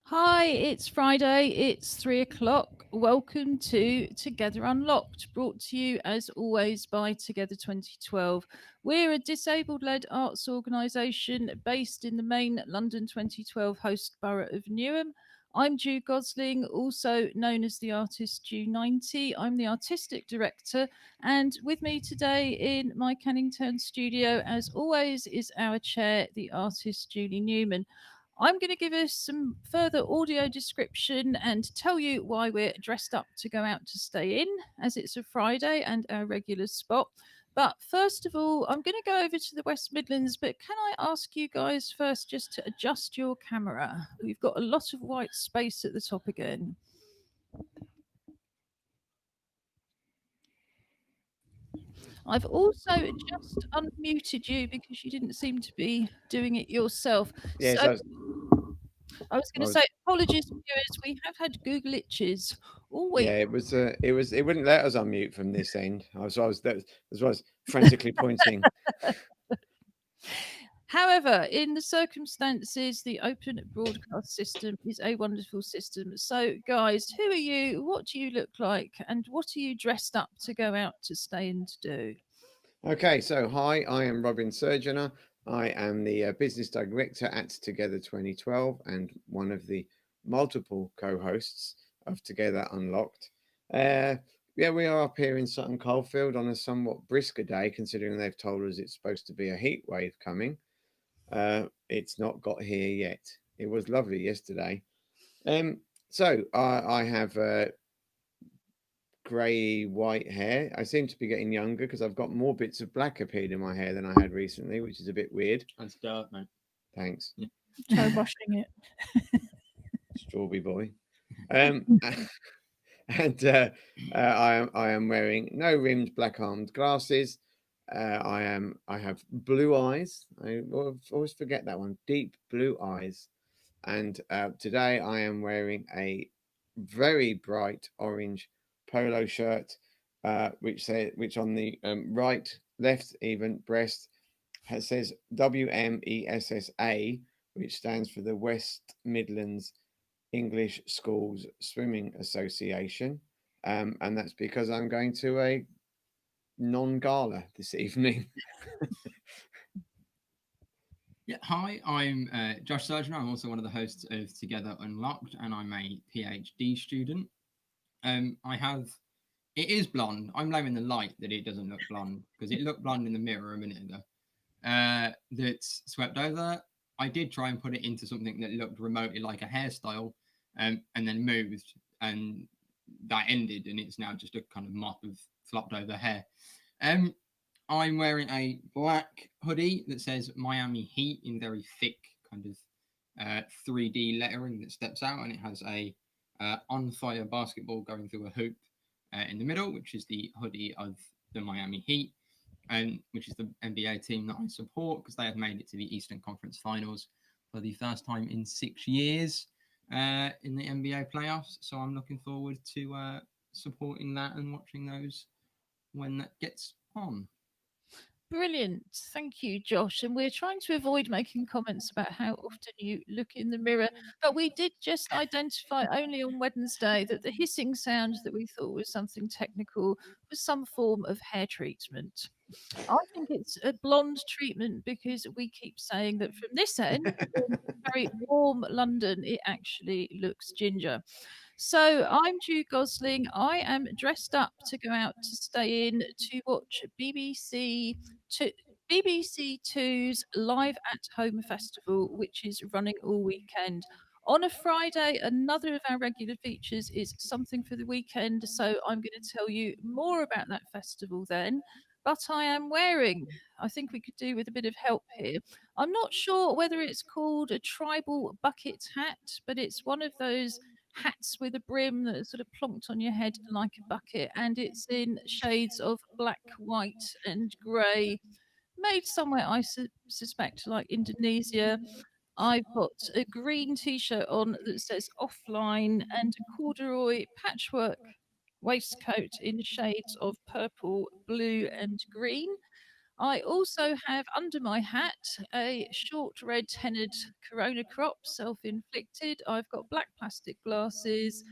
Hi, it's Friday, it's 3 o'clock. Welcome to Together Unlocked, brought to you as always by Together 2012. We're a disabled led arts organisation based in the main London 2012 host borough of Newham. I'm Ju Gosling, also known as the artist Ju90. I'm the artistic director, and with me today in my Canning Town studio, as always, is our chair, the artist Julie Newman. I'm going to give us some further audio description and tell you why we're dressed up to go out to stay in, as it's a Friday and our regular spot. But first of all, I'm going to go over to the West Midlands. But can I ask you guys first just to adjust your camera? We've got a lot of white space at the top again. I've also just unmuted you because you didn't seem to be doing it yourself. Yes, So I was going I to was. say, apologies, viewers. We have had Google itches all week. Yeah, it wouldn't let us unmute from this end. That's why I was frantically pointing. However, in the circumstances, the open broadcast system is a wonderful system. So, guys, who are you? What do you look like? And what are you dressed up to go out to stay and to do? Okay, so hi, I am Robin Surgeonator. I am the business director at Together 2012 and one of the multiple co-hosts of Together Unlocked. Uh, yeah, we are up here in Sutton Coldfield on a somewhat brisker day, considering they've told us it's supposed to be a heat wave coming. It's not got here yet. It was lovely yesterday. Um, so I have grey white hair. I seem to be getting younger because I've got more bits of black appeared in my hair than I had recently, which is a bit weird. That's dark, mate. Thanks, Try washing it. Strawberry Boy. And I am wearing no rimmed black armed glasses. I have blue eyes. I always forget that one. Deep blue eyes. And today I am wearing a very bright orange polo shirt, which on the left even breast says WMESSA, which stands for the West Midlands English Schools Swimming Association, and that's because I'm going to a non-gala this evening. Yeah, hi, I'm Josh Surgeon. I'm also one of the hosts of Together Unlocked, and I'm a PhD student. I have it is blonde. I'm blaming the light that it doesn't look blonde because it looked blonde in the mirror a minute ago. That's swept over. I did try and put it into something that looked remotely like a hairstyle, and then moved, and that ended, and it's now just a kind of mop of flopped over hair. Um, I'm wearing a black hoodie that says Miami Heat in very thick kind of 3D lettering that steps out, and it has a on fire basketball going through a hoop in the middle, which is the hoodie of the Miami Heat, and which is the NBA team that I support because they have made it to the Eastern Conference Finals for the first time in 6 years in the NBA playoffs. So I'm looking forward to supporting that and watching those when that gets on. Brilliant. Thank you, Josh. And we're trying to avoid making comments about how often you look in the mirror. But we did just identify only on Wednesday that the hissing sound that we thought was something technical was some form of hair treatment. I think it's a blonde treatment because we keep saying that from this end, in very warm London, it actually looks ginger. So I'm Ju Gosling. I am dressed up to go out to stay in to watch to BBC Two's Live at Home Festival, which is running all weekend. On a Friday, another of our regular features is Something for the Weekend. So I'm going to tell you more about that festival then. But I am wearing, I think we could do with a bit of help here. I'm not sure whether it's called a tribal bucket hat, but it's one of those hats with a brim that is sort of plonked on your head like a bucket, and it's in shades of black, white, and grey, made somewhere I suspect like Indonesia. I've got a green t-shirt on that says offline and a corduroy patchwork waistcoat in shades of purple, blue, and green. I also have under my hat a short red hennaed corona crop, self inflicted. I've got black plastic glasses,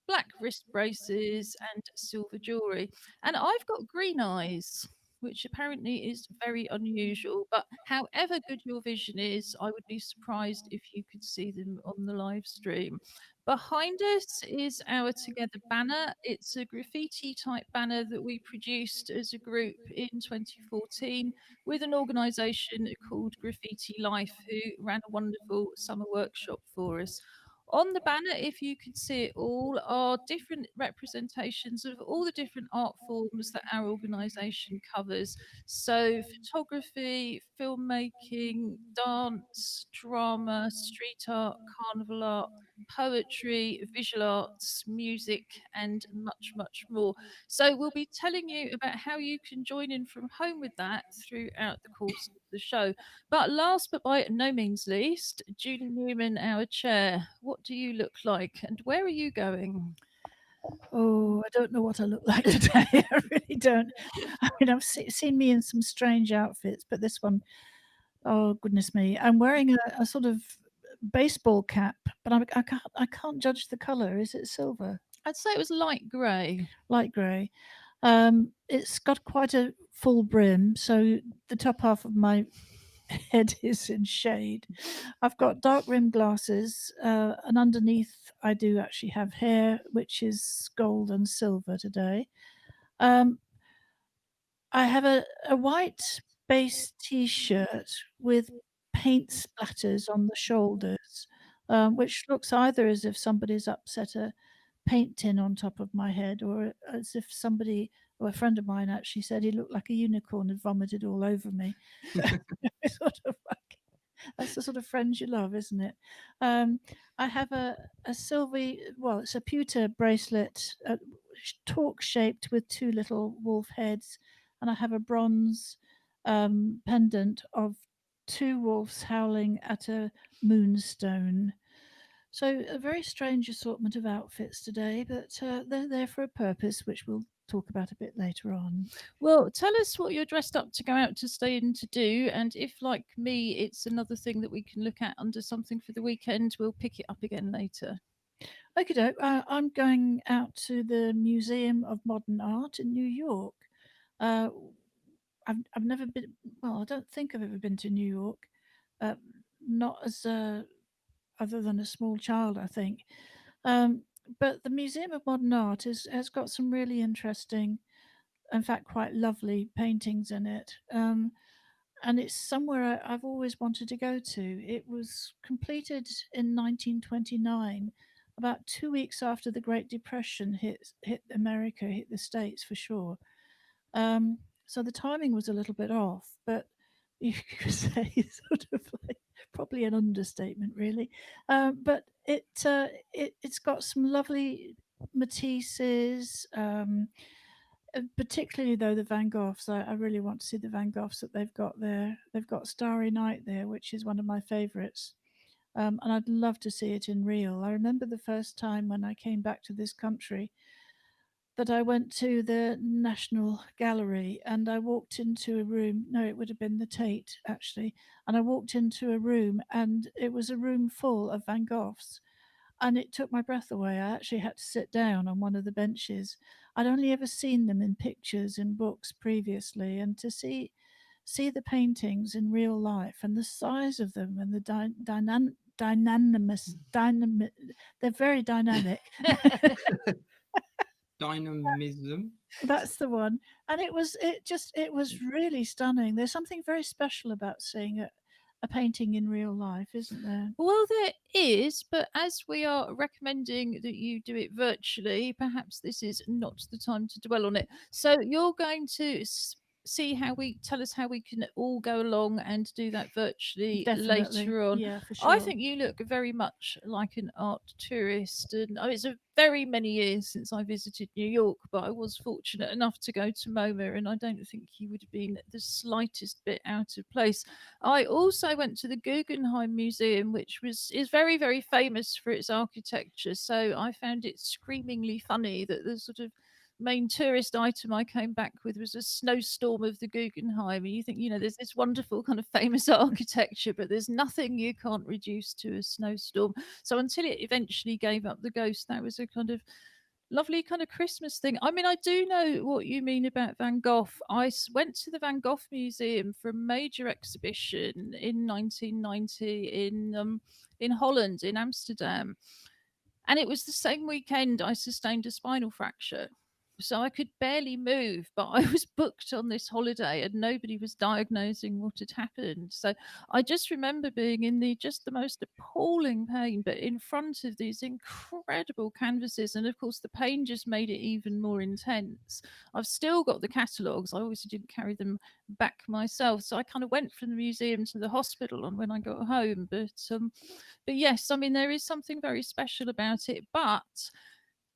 black wrist braces, and silver jewellery. And I've got green eyes, which apparently is very unusual. But however good your vision is, I would be surprised if you could see them on the live stream. Behind us is our Together banner. It's a graffiti type banner that we produced as a group in 2014 with an organisation called Graffiti Life, who ran a wonderful summer workshop for us. On the banner, if you could see it all, are different representations of all the different art forms that our organisation covers. So, photography, filmmaking, dance, drama, street art, carnival art, poetry, visual arts, music, and much, much more. So, we'll be telling you about how you can join in from home with that throughout the course of the show. But last but by no means least, Julie Newman, our chair. What do you look like and where are you going? Oh, I don't know what I look like today. I really don't. I mean, I've seen me in some strange outfits, but this one, oh goodness me, I'm wearing a sort of baseball cap, but I can't judge the color. Is it silver? I'd say it was light grey. Light grey. It's got quite a full brim, so the top half of my head is in shade. I've got dark rimmed glasses, and underneath I do actually have hair, which is gold and silver today. Um, I have a white base t-shirt with paint splatters on the shoulders, which looks either as if somebody's upset a paint tin on top of my head, or as if somebody, or a friend of mine actually said he looked like a unicorn had vomited all over me. Sort of like, that's the sort of friends you love, isn't it? I have a silvery, well, it's a pewter bracelet, torque shaped with two little wolf heads, and I have a bronze pendant of two wolves howling at a moonstone. So a very strange assortment of outfits today, but they're there for a purpose, which we'll talk about a bit later on. Well, tell us what you're dressed up to go out to stay in to do. And if, like me, it's another thing that we can look at under something for the weekend, we'll pick it up again later. Okay, doke. I'm going out to the Museum of Modern Art in New York. Uh, I've never been. Well, I don't think I've ever been to New York. Uh, not as other than a small child, I think. Um, but the Museum of Modern Art has got some really interesting, in fact, quite lovely paintings in it. And it's somewhere I've always wanted to go to. It was completed in 1929, about 2 weeks after the Great Depression hit America, hit the States for sure. So the timing was a little bit off, but you could say sort of like probably an understatement, really. But it's got some lovely Matisses. Particularly though the Van Goghs, I really want to see the Van Goghs that they've got there. They've got Starry Night there, which is one of my favourites, and I'd love to see it in real. I remember the first time when I came back to this country that I went to the National Gallery and I walked into a room. No, it would have been the Tate actually, and I walked into a room and it was a room full of Van Goghs, and it took my breath away. I actually had to sit down on one of the benches. I'd only ever seen them in pictures in books previously, and to see the paintings in real life and the size of them and the dynamic, they're very dynamic. Dynamism. That's the one. And it was really stunning. There's something very special about seeing a painting in real life, isn't there? Well, there is, but as we are recommending that you do it virtually, perhaps this is not the time to dwell on it. So you're going to see how we tell us how we can all go along and do that virtually Definitely. later on. Yeah, for I sure. think you look very much like an art tourist, and it's a very many years since I visited New York, but I was fortunate enough to go to MoMA, and I don't think you would have been the slightest bit out of place. I also went to the Guggenheim Museum, which is very, very famous for its architecture. So I found it screamingly funny that the sort of main tourist item I came back with was a snowstorm of the Guggenheim. And you think, there's this wonderful kind of famous architecture, but there's nothing you can't reduce to a snowstorm. So until it eventually gave up the ghost, that was a kind of lovely kind of Christmas thing. I mean, I do know what you mean about Van Gogh. Went to the Van Gogh Museum for a major exhibition in 1990 in Holland, in Amsterdam. And it was the same weekend I sustained a spinal fracture. So I could barely move, but I was booked on this holiday and nobody was diagnosing what had happened. So I just remember being in the most appalling pain, but in front of these incredible canvases. And of course, the pain just made it even more intense. I've still got the catalogues. I obviously didn't carry them back myself. So I kind of went from the museum to the hospital on when I got home. But yes, I mean, there is something very special about it. But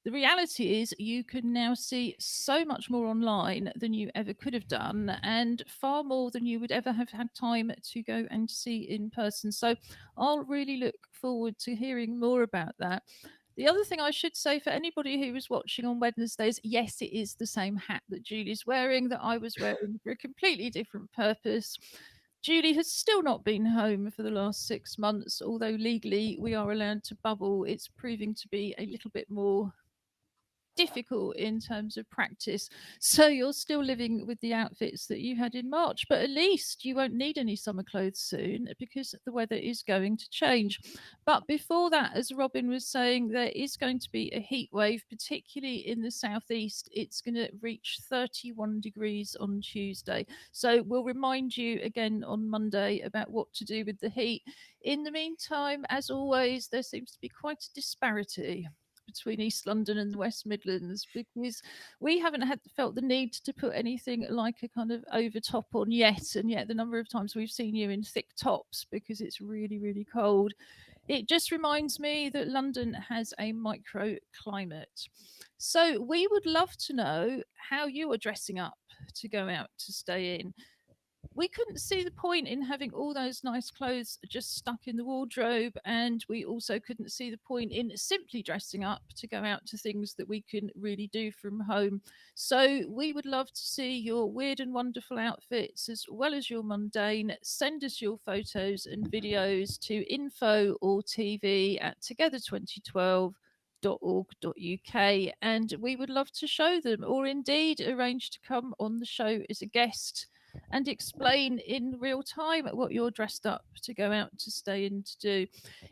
the reality is, you can now see so much more online than you ever could have done, and far more than you would ever have had time to go and see in person. So I'll really look forward to hearing more about that. The other thing I should say for anybody who was watching on Wednesdays, yes, it is the same hat that Julie's wearing that I was wearing for a completely different purpose. Julie has still not been home for the last 6 months, although legally we are allowed to bubble. It's proving to be a little bit more difficult in terms of practice. So you're still living with the outfits that you had in March, but at least you won't need any summer clothes soon because the weather is going to change. But before that, as Robin was saying, there is going to be a heat wave, particularly in the southeast. It's going to reach 31 degrees on Tuesday. So we'll remind you again on Monday about what to do with the heat. In the meantime, as always, there seems to be quite a disparity between East London and the West Midlands, because we haven't felt the need to put anything like a kind of overtop on yet, and yet the number of times we've seen you in thick tops because it's really, really cold. It just reminds me that London has a microclimate. So we would love to know how you are dressing up to go out to stay in. We couldn't see the point in having all those nice clothes just stuck in the wardrobe, and we also couldn't see the point in simply dressing up to go out to things that we can really do from home. So we would love to see your weird and wonderful outfits as well as your mundane. Send us your photos and videos to info or TV at together2012.org.uk, and we would love to show them, or indeed arrange to come on the show as a guest and explain in real time what you're dressed up to go out to stay in to do.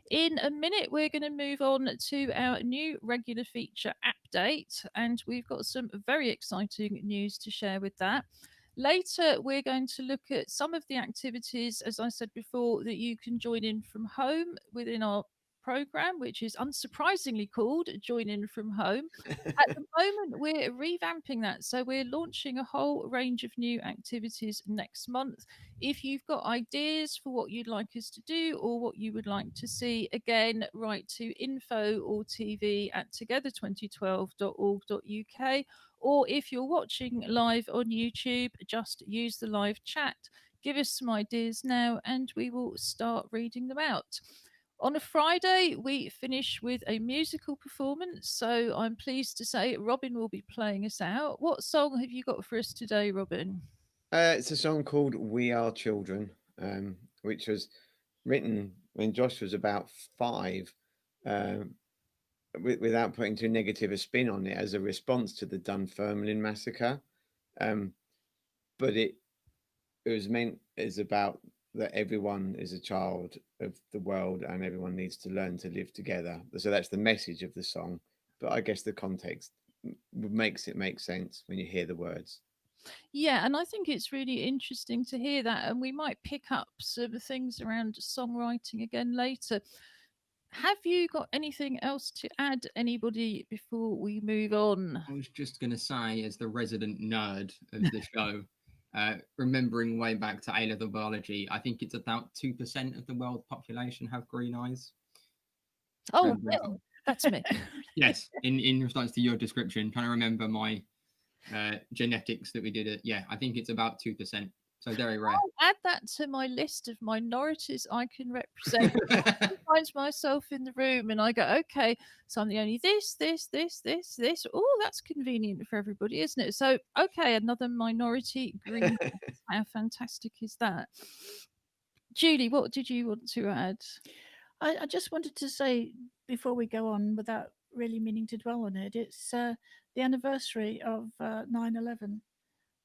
In a minute, we're going to move on to our new regular feature update, and we've got some very exciting news to share with that. Later, we're going to look at some of the activities, as I said before, that you can join in from home within our program, which is unsurprisingly called Join In From Home. At the moment, we're revamping that. So we're launching a whole range of new activities next month. If you've got ideas for what you'd like us to do or what you would like to see, again, write to info or TV at together2012.org.uk. Or if you're watching live on YouTube, just use the live chat. Give us some ideas now and we will start reading them out. On a Friday, we finish with a musical performance. So I'm pleased to say Robin will be playing us out. What song have you got for us today, Robin? It's a song called "We Are Children," which was written when Josh was about 5, without putting too negative a spin on it, as a response to the Dunfermline massacre. But it was meant as about that everyone is a child of the world and everyone needs to learn to live together. So that's the message of the song. But I guess the context makes it make sense when you hear the words. Yeah, and I think it's really interesting to hear that. And we might pick up some things around songwriting again later. Have you got anything else to add, anybody, before we move on? I was just going to say, as the resident nerd of the show, remembering way back to A-level biology, I think it's about 2% of the world population have green eyes. Oh, well, that's me. Yes, in response to your description, trying to remember my genetics that we did it. Yeah, I think it's about 2%. So very rare. I'll add that to my list of minorities I can represent. I find myself in the room and I go, okay, so I'm the only this. Oh, that's convenient for everybody, isn't it? So, okay, another minority green. How fantastic is that? Julie, what did you want to add? I just wanted to say before we go on, without really meaning to dwell on it, it's the anniversary of 9/11,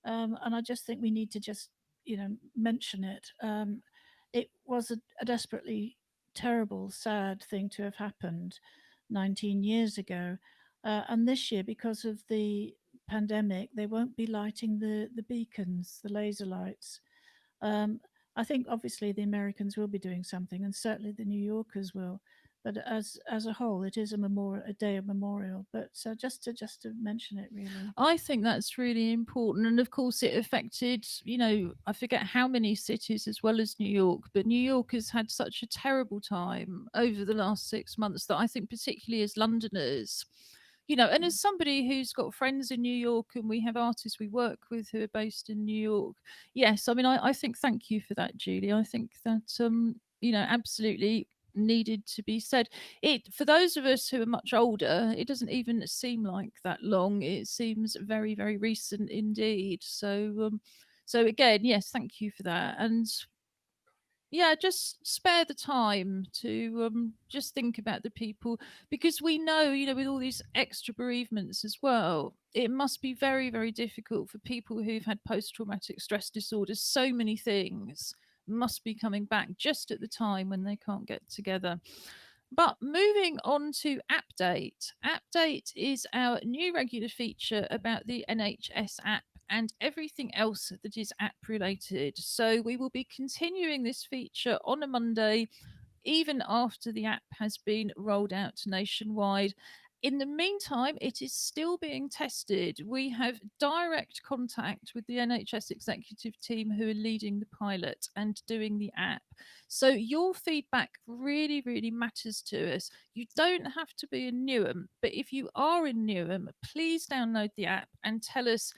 and I just think we need to just mention it. It was a desperately terrible, sad thing to have happened 19 years ago, and this year, because of the pandemic, they won't be lighting the beacons, the laser lights. Um, I think obviously the Americans will be doing something, and certainly the New Yorkers will. But as a whole, it is a day of memorial. But just to mention it, really. I think that's really important. And of course, it affected, I forget how many cities as well as New York, but New York has had such a terrible time over the last 6 months that I think, particularly as Londoners, and as somebody who's got friends in New York and we have artists we work with who are based in New York, yes, I mean, I think thank you for that, Julie. I think that, absolutely needed to be said. It for those of us who are much older, it doesn't even seem like that long. It seems very, very recent indeed. So again, yes, thank you for that. And yeah, just spare the time to just think about the people, because we know, with all these extra bereavements as well, it must be very, very difficult for people who've had post-traumatic stress disorder. So many things must be coming back just at the time when they can't get together. But moving on to Update. Update is our new regular feature about the NHS app and everything else that is app related. So we will be continuing this feature on a Monday, even after the app has been rolled out nationwide. In the meantime, it is still being tested. We have direct contact with the NHS executive team who are leading the pilot and doing the app. So your feedback really, really matters to us. You don't have to be in Newham, but if you are in Newham, please download the app and tell us,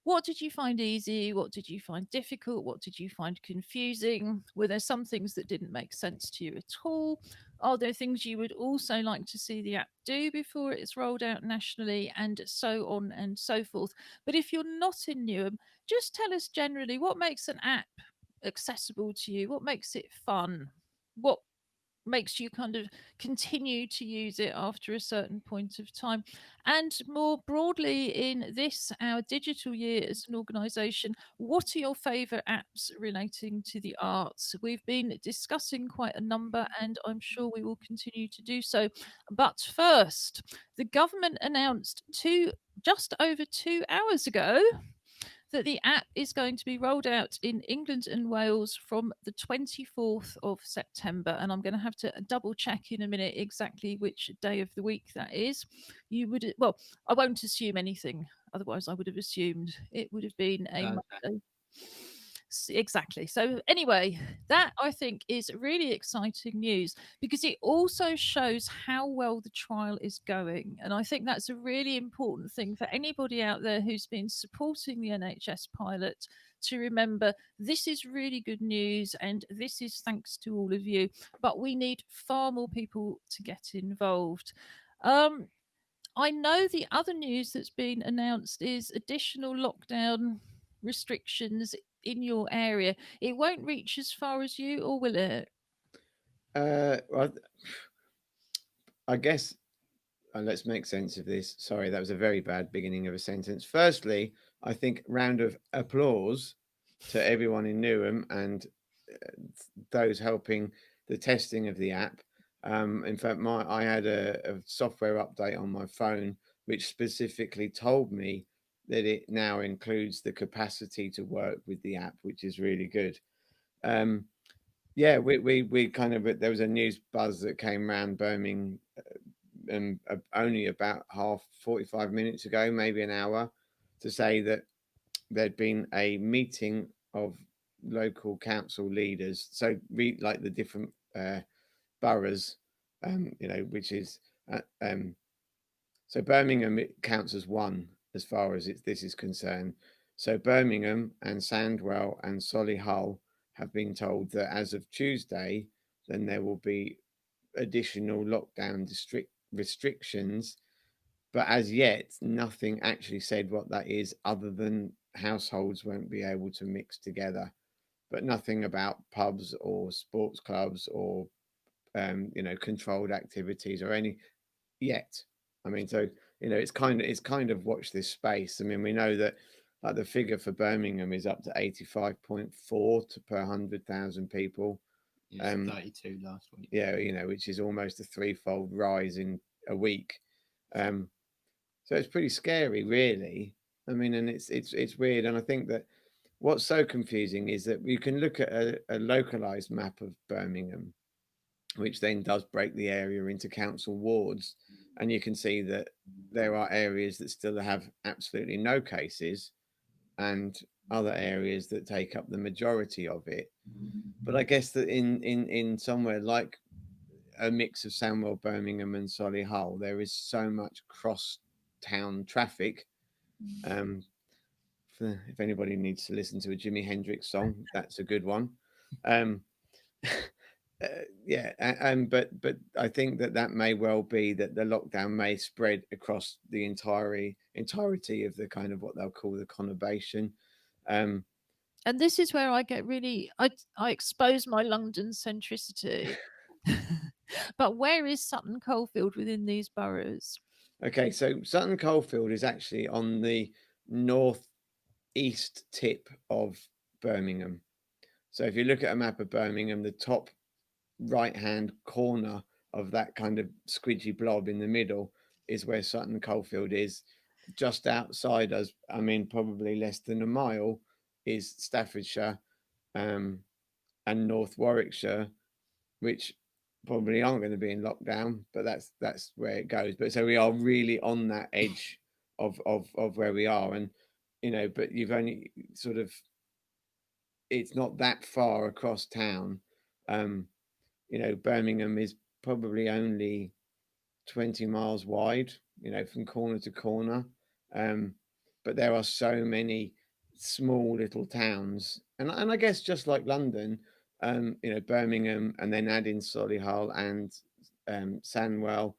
what did you find easy? What did you find difficult? What did you find confusing? Were there some things that didn't make sense to you at all? Are there things you would also like to see the app do before it's rolled out nationally, and so on and so forth? But if you're not in Newham, just tell us generally what makes an app accessible to you, what makes it fun, what makes you kind of continue to use it after a certain point of time. And more broadly, in this, our digital year as an organisation, what are your favourite apps relating to the arts? We've been discussing quite a number, and I'm sure we will continue to do so. But first, the government announced just over 2 hours ago that the app is going to be rolled out in England and Wales from the 24th of September. And I'm going to have to double check in a minute exactly which day of the week that is. Well, I won't assume anything. Otherwise, I would have assumed it would have been a Monday. Exactly. So, anyway, that I think is really exciting news, because it also shows how well the trial is going. And I think that's a really important thing for anybody out there who's been supporting the NHS pilot to remember. This is really good news, and this is thanks to all of you. But we need far more people to get involved. I know the other news that's been announced is additional lockdown restrictions in your area. It won't reach as far as you, or will it? Well, I guess let's make sense of this. Sorry, that was a very bad beginning of a sentence. Firstly, I think round of applause to everyone in Newham and those helping the testing of the app. In fact, I had a software update on my phone which specifically told me that it now includes the capacity to work with the app, which is really good. Yeah, we kind of, there was a news buzz that came around Birmingham only about 45 minutes ago, maybe an hour, to say that there'd been a meeting of local council leaders, so like the different boroughs, which is so Birmingham, it counts as one as far as this is concerned. So Birmingham and Sandwell and Solihull have been told that as of Tuesday, then there will be additional lockdown restrictions. But as yet, nothing actually said what that is, other than households won't be able to mix together, but nothing about pubs or sports clubs or controlled activities or any yet. I mean, so it's kind of watch this space. I mean, we know that like the figure for Birmingham is up to 85.4 per 100,000 people. It's 32 last week. Yeah, which is almost a threefold rise in a week. So it's pretty scary, really. I mean, and it's weird, and I think that what's so confusing is that you can look at a localized map of Birmingham, which then does break the area into council wards, and you can see that there are areas that still have absolutely no cases, and other areas that take up the majority of it. But I guess that in somewhere like a mix of Sandwell, Birmingham, and Solihull, there is so much cross town traffic. If anybody needs to listen to a Jimi Hendrix song, that's a good one. Um, yeah, but I think that may well be that the lockdown may spread across the entirety of the kind of what they'll call the conurbation. Um, And this is where I get really I expose my London centricity. But where is Sutton Coldfield within these boroughs? okay, so Sutton Coldfield is actually on the northeast tip of Birmingham. So if you look at a map of Birmingham, the top right hand corner of that kind of squidgy blob in the middle is where Sutton Coldfield is. Just outside us, I mean, probably less than a mile, is Staffordshire and North Warwickshire, which probably aren't going to be in lockdown, but that's where it goes. But so we are really on that edge of where we are, and but you've only sort of, it's not that far across town. Birmingham is probably only 20 miles wide, from corner to corner. But there are so many small little towns, and I guess just like London, Birmingham, and then add in Solihull and Sandwell,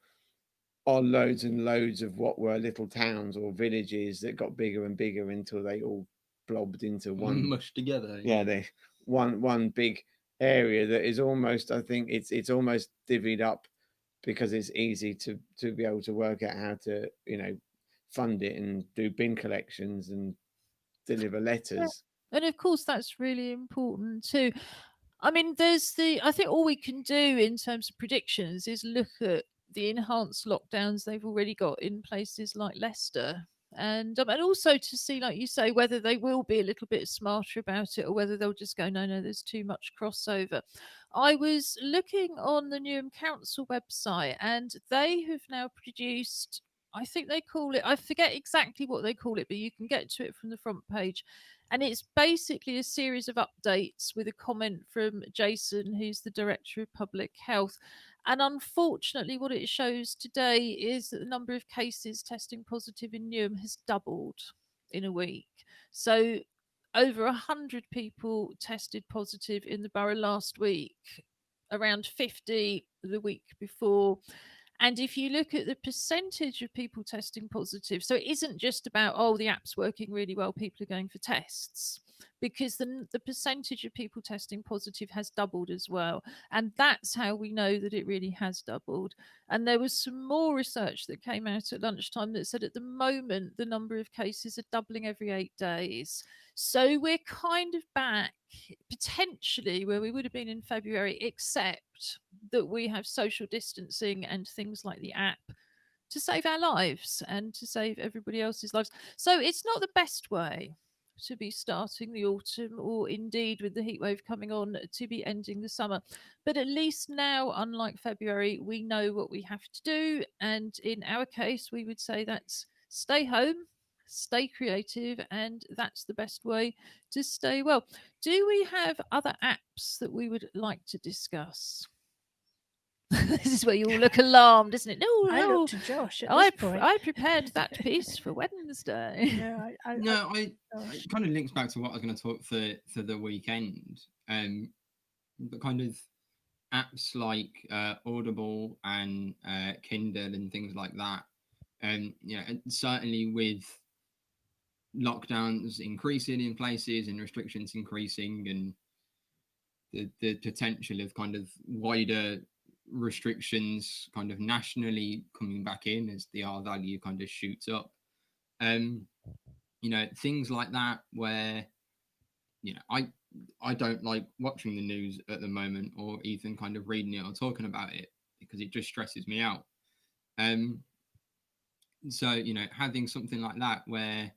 are loads and loads of what were little towns or villages that got bigger and bigger until they all blobbed into one, mushed together. yeah, they one big area that is almost, I think it's almost divvied up because it's easy to be able to work out how to fund it and do bin collections and deliver letters. And of course, that's really important too. I mean, I think all we can do in terms of predictions is look at the enhanced lockdowns they've already got in places like Leicester. And also to see, like you say, whether they will be a little bit smarter about it or whether they'll just go, no, there's too much crossover. I was looking on the Newham Council website and they have now produced, I think they call it, I forget exactly what they call it, but you can get to it from the front page. And it's basically a series of updates with a comment from Jason, who's the Director of Public Health. And unfortunately, what it shows today is that the number of cases testing positive in Newham has doubled in a week. So over 100 people tested positive in the borough last week, around 50 the week before. And if you look at the percentage of people testing positive, so it isn't just about, oh, the app's working really well, people are going for tests, because the percentage of people testing positive has doubled as well. And that's how we know that it really has doubled. And there was some more research that came out at lunchtime that said at the moment, the number of cases are doubling every 8 days. So we're kind of back potentially where we would have been in February, except that we have social distancing and things like the app to save our lives and to save everybody else's lives. So it's not the best way to be starting the autumn, or indeed with the heat wave coming on, to be ending the summer. But at least now, unlike February, we know what we have to do. And in our case, we would say that's stay home, stay creative, and that's the best way to stay well. Do we have other apps that we would like to discuss? This is where you all look alarmed, isn't it? No, I no. look to Josh at this point. I prepared that piece for Wednesday. No, No, Josh. it kind of links back to what I was going to talk for the weekend. But kind of apps like Audible and Kindle and things like that. And and certainly with lockdowns increasing in places and restrictions increasing, and the potential of kind of wider restrictions kind of nationally coming back in as the R value kind of shoots up. Things like that where I don't like watching the news at the moment or even kind of reading it or talking about it because it just stresses me out. So having something like that where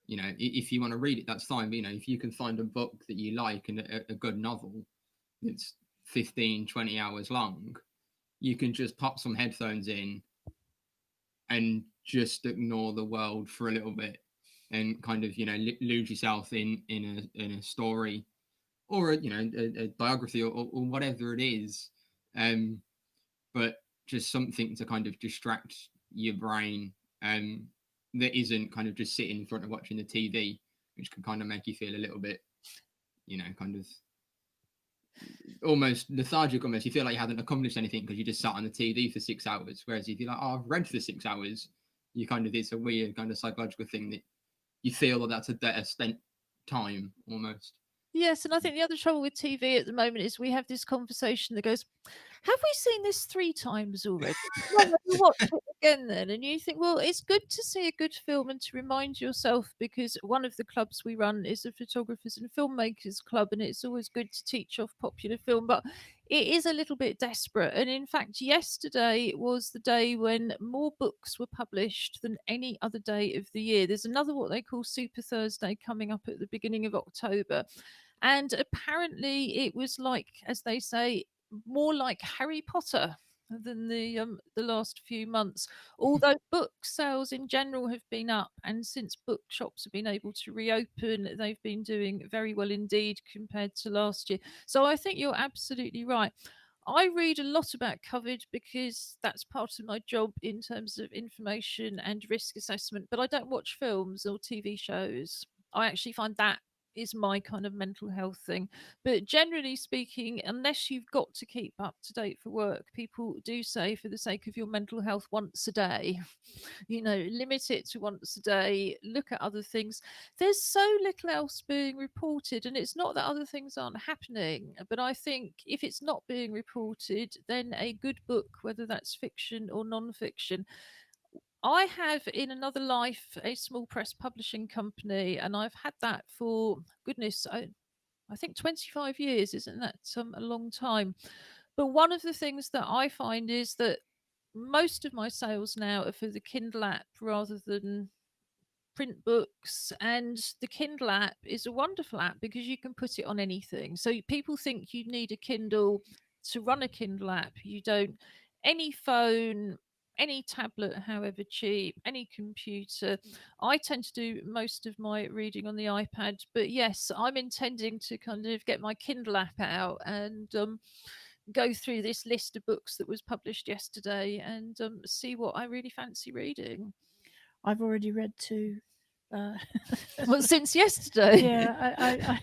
if you want to read it, that's fine. But if you can find a book that you like and a good novel that's 15-20 hours long, you can just pop some headphones in and just ignore the world for a little bit and kind of lose yourself in a story or a biography or whatever it is, but just something to kind of distract your brain that isn't kind of just sitting in front of watching the TV, which can kind of make you feel a little bit kind of almost lethargic. Almost you feel like you haven't accomplished anything because you just sat on the TV for 6 hours. Whereas if you're like, oh, I've read for 6 hours, you kind of, it's a weird kind of psychological thing that you feel that that's a better spent time almost. Yes, and I think the other trouble with TV at the moment is we have this conversation that goes, have we seen this 3 times already? Well, let me watch it again then. And you think, well, it's good to see a good film and to remind yourself, because one of the clubs we run is a photographers and filmmakers club, and it's always good to teach off popular film, but it is a little bit desperate. And in fact, yesterday was the day when more books were published than any other day of the year. There's another what they call Super Thursday coming up at the beginning of October. And apparently it was like, as they say, more like Harry Potter than the last few months. Although book sales in general have been up, and since bookshops have been able to reopen, they've been doing very well indeed compared to last year. So I think you're absolutely right. I read a lot about COVID because that's part of my job in terms of information and risk assessment, but I don't watch films or TV shows. I actually find that is my kind of mental health thing. But generally speaking, unless you've got to keep up to date for work, people do say for the sake of your mental health once a day, limit it to once a day, look at other things. There's so little else being reported, and it's not that other things aren't happening, but I think if it's not being reported, then a good book, whether that's fiction or non-fiction. I have in another life a small press publishing company, and I've had that for goodness, I think 25 years. Isn't that a long time? But one of the things that I find is that most of my sales now are for the Kindle app rather than print books. And the Kindle app is a wonderful app because you can put it on anything. So people think you need a Kindle to run a Kindle app. You don't. Any phone, any tablet, however cheap, any computer. I tend to do most of my reading on the iPad, but yes, I'm intending to kind of get my Kindle app out and go through this list of books that was published yesterday and see what I really fancy reading. I've already read 2. Well, since yesterday. Yeah,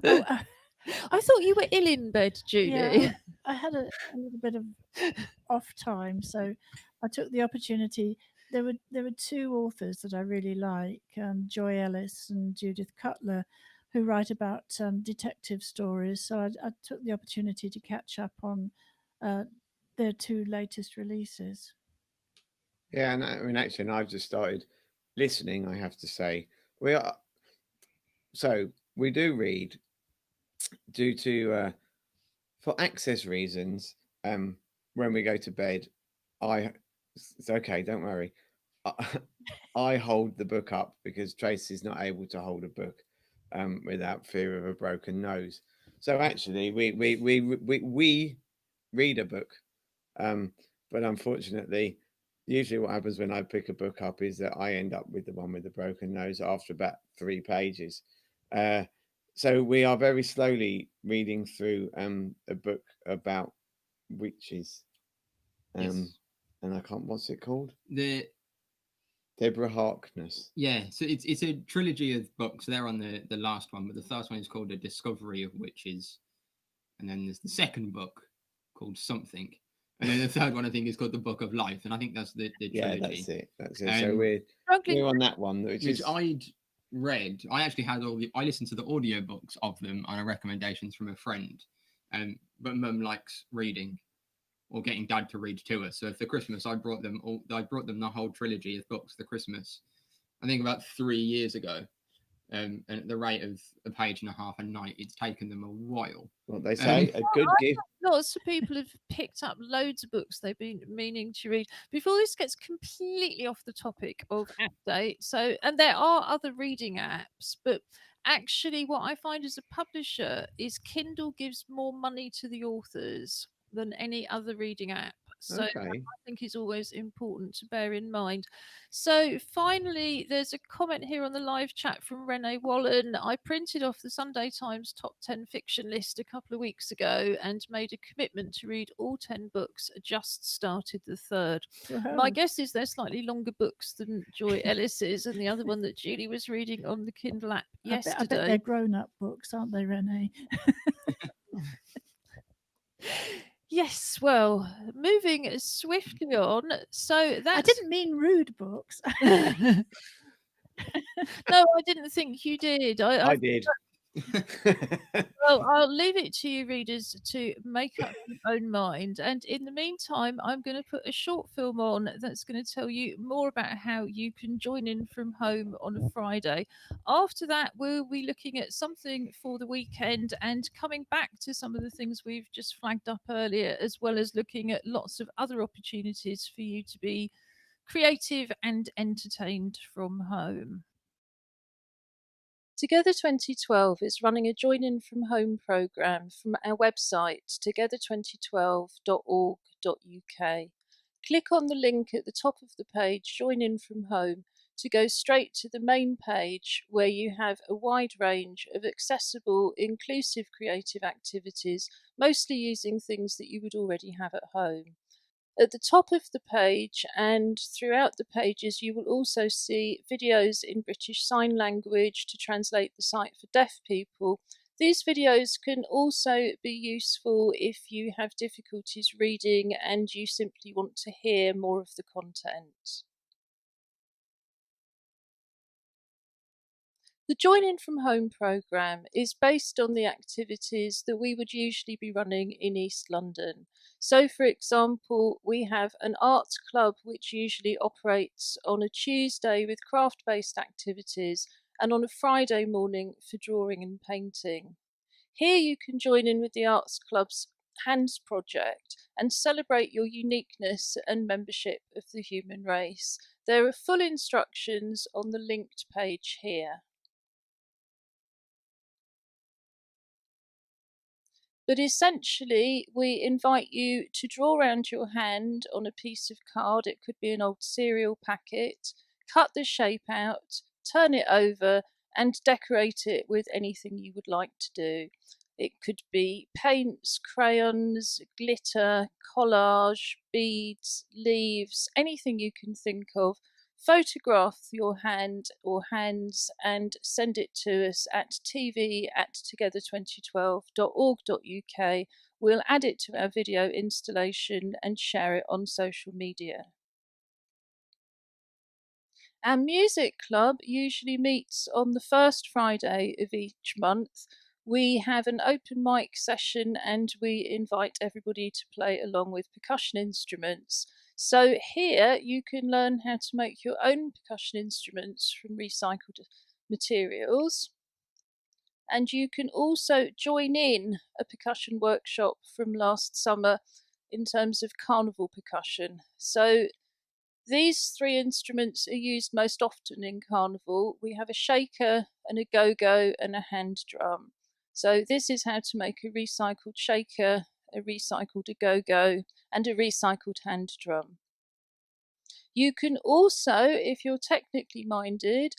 I thought you were ill in bed, Julie. yeah, I had a little bit of off time, so I took the opportunity. There were 2 authors that I really like, Joy Ellis and Judith Cutler, who write about detective stories. So I took the opportunity to catch up on their 2 latest releases. Yeah, and I mean, actually, and I've just started listening. I have to say, we are so we do read due to for access reasons. When we go to bed, it's okay. Don't worry. I, I hold the book up because Tracy's not able to hold a book without fear of a broken nose. So actually, we read a book, but unfortunately, usually what happens when I pick a book up is that I end up with the one with the broken nose after about 3 pages. Uh, so we are very slowly reading through a book about witches. Yes. And I can't. What's it called? The Deborah Harkness. Yeah, so it's a trilogy of books. They're on the last one, but the first one is called A Discovery of Witches, and then there's the second book called Something, and then the third one I think is called The Book of Life, and I think that's the Yeah, trilogy. that's it. That's it. So Struggling we're on that one, which Which is I'd read. I actually had I listened to the audiobooks of them on a recommendations from a friend, but Mum likes reading or getting Dad to read to us. So for Christmas, I brought them the whole trilogy of books for Christmas. I think about 3 years ago. And at the rate of a page and a half a night, it's taken them a while. what they say, a good gift. Lots of people have picked up loads of books they've been meaning to read. Before this gets completely off the topic of app date, and there are other reading apps, but actually, what I find as a publisher is Kindle gives more money to the authors than any other reading app. So Okay. I think is always important to bear in mind. So finally, there's a comment here on the live chat from Renee Wallen. I printed off the Sunday Times top 10 fiction list a couple of weeks ago and made a commitment to read all 10 books. Just started the third. My Wow. guess is they're slightly longer books than Joy Ellis's and the other one that Julie was reading on the Kindle app I bet they're yesterday. grown-up books, aren't they, Renee? Yes, well, moving swiftly on. So that's. I didn't mean rude books. No, I didn't think you did. I did. Well, I'll leave it to you, readers, to make up your own mind. And in the meantime, I'm going to put a short film on that's going to tell you more about how you can join in from home on a Friday. After that, we'll be looking at something for the weekend and coming back to some of the things we've just flagged up earlier, as well as looking at lots of other opportunities for you to be creative and entertained from home. Together 2012 is running a Join In From Home programme from our website together2012.org.uk. Click on the link at the top of the page, Join In From Home, to go straight to the main page where you have a wide range of accessible, inclusive creative activities, mostly using things that you would already have at home. At the top of the page and throughout the pages, you will also see videos in British Sign Language to translate the site for deaf people. These videos can also be useful if you have difficulties reading and you simply want to hear more of the content. The Join In From Home programme is based on the activities that we would usually be running in East London. So, for example, we have an arts club which usually operates on a Tuesday with craft-based activities and on a Friday morning for drawing and painting. Here you can join in with the arts club's Hands project and celebrate your uniqueness and membership of the human race. There are full instructions on the linked page here. But essentially, we invite you to draw around your hand on a piece of card. It could be an old cereal packet. Cut the shape out, turn it over, and decorate it with anything you would like to do. It could be paints, crayons, glitter, collage, beads, leaves, anything you can think of. Photograph your hand or hands and send it to us at tv@together2012.org.uk. We'll add it to our video installation and share it on social media. Our music club usually meets on the first Friday of each month. We have an open mic session and we invite everybody to play along with percussion instruments. So here you can learn how to make your own percussion instruments from recycled materials. And you can also join in a percussion workshop from last summer in terms of carnival percussion. So these three instruments are used most often in carnival. We have a shaker, and a go-go, and a hand drum. So this is how to make a recycled shaker, a recycled go-go, and a recycled hand drum. You can also, if you're technically minded,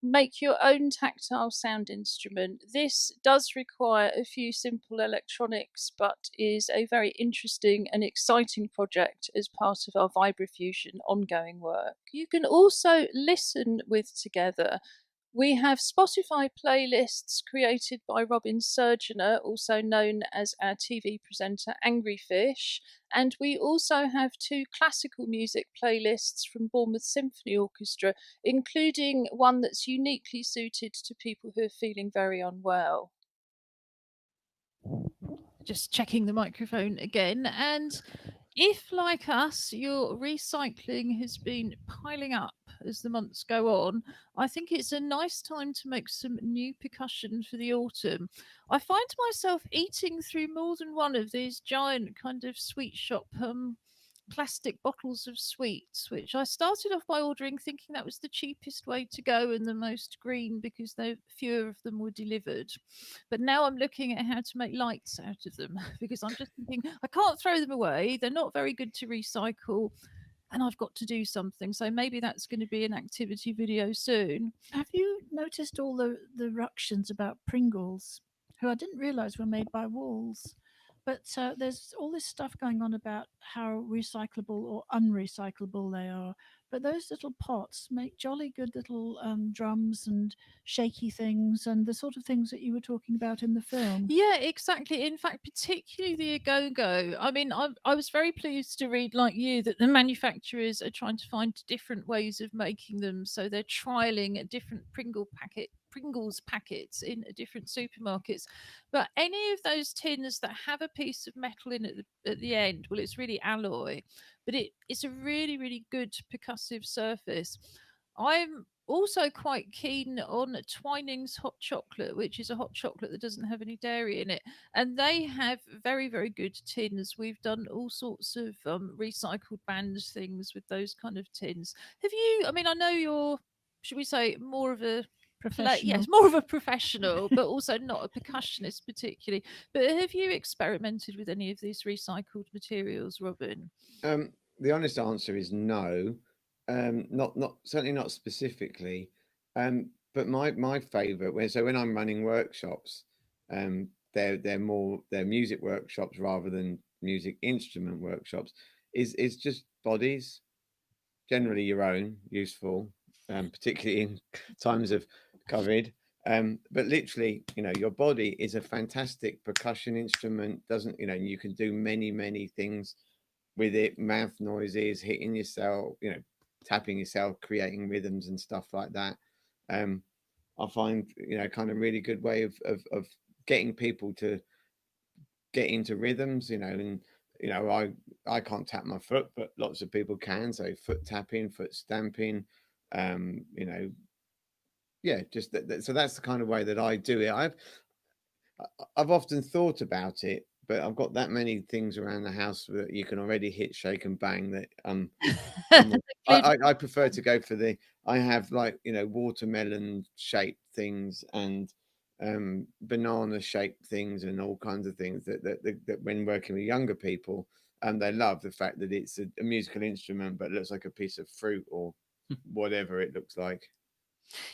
make your own tactile sound instrument. This does require a few simple electronics, but is a very interesting and exciting project as part of our Vibrafusion ongoing work. You can also listen with Together. We have Spotify playlists created by Robin Surgeonator, also known as our TV presenter Angry Fish, and we also have two classical music playlists from Bournemouth Symphony Orchestra, including one that's uniquely suited to people who are feeling very unwell. Just checking the microphone again. And if, like us, your recycling has been piling up as the months go on, I think it's a nice time to make some new percussion for the autumn. I find myself eating through more than one of these giant kind of sweet shop plastic bottles of sweets, which I started off by ordering thinking that was the cheapest way to go and the most green because fewer of them were delivered. But now I'm looking at how to make lights out of them because I'm just thinking I can't throw them away. They're not very good to recycle. And I've got to do something. So maybe that's going to be an activity video soon. Have you noticed all the ructions about Pringles, who I didn't realize were made by walls? But there's all this stuff going on about how recyclable or unrecyclable they are. But those little pots make jolly good little drums and shaky things and the sort of things that you were talking about in the film. Yeah, exactly. In fact, particularly the Agogo. I mean, I was very pleased to read, like you, that the manufacturers are trying to find different ways of making them. So they're trialing a different Pringles packets in different supermarkets. But any of those tins that have a piece of metal in at the end, well, it's really alloy, but it's a really, really good percussive surface. I'm also quite keen on Twining's hot chocolate, which is a hot chocolate that doesn't have any dairy in it. And they have very, very good tins. We've done all sorts of recycled band things with those kind of tins. Have you, I mean, I know you're, should we say, more of a Professional. yes, more of a professional, but also not a percussionist particularly. But have you experimented with any of these recycled materials, Robin? The honest answer is no. Not certainly not specifically. But my favourite when I'm running workshops, they're music workshops rather than music instrument workshops. Is just bodies, generally your own, useful, particularly in times of COVID. But literally, your body is a fantastic percussion instrument. Doesn't you can do many things with it, mouth noises, hitting yourself, tapping yourself, creating rhythms and stuff like that. I find, kind of really good way of getting people to get into rhythms, and I can't tap my foot, but lots of people can. So foot tapping, foot stamping, um, you know, yeah, just so that's the kind of way that I do it. I've often thought about it, but I've got that many things around the house that you can already hit, shake, and bang. That I prefer to go for the. I have like watermelon shaped things and banana shaped things and all kinds of things that when working with younger people, they love the fact that it's a musical instrument but looks like a piece of fruit or whatever it looks like.